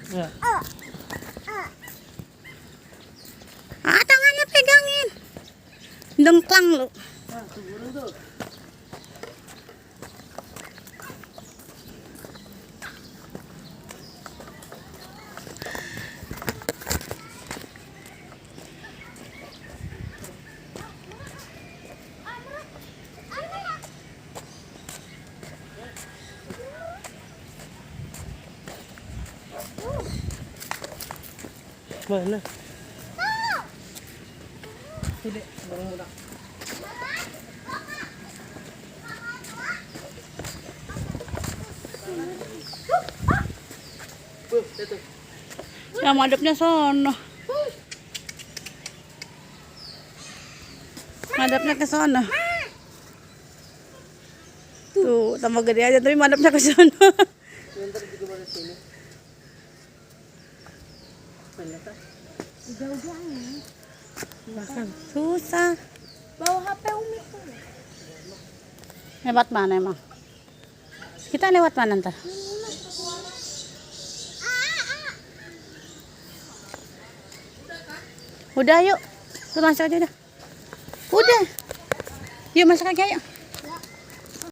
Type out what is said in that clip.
Ya. Tangannya pegangin. Dengklang lu. Nah, tuh burung tuh. Mana? Tidak, barang muda. Ya madepnya sono. Madepnya ke sono. Tuh, tambah gede aja tapi madepnya ke sono. Ntar juga balik sini. Banyak kan? Jauh-jauh. Makan susah. Bawa HP Umi tuh. Lewat mana emang? Kita lewat mana ntar? Udah yuk. Lu masuk aja udah. Udah. Yuk masuk aja yuk.